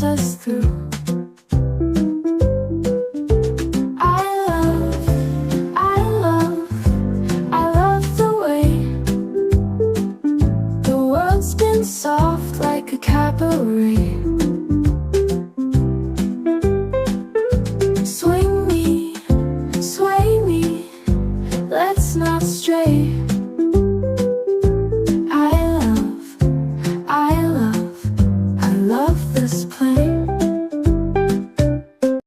us through. I love the way the world spins soft like a cabaret. Swing me, sway me, let's not stray. I love this place.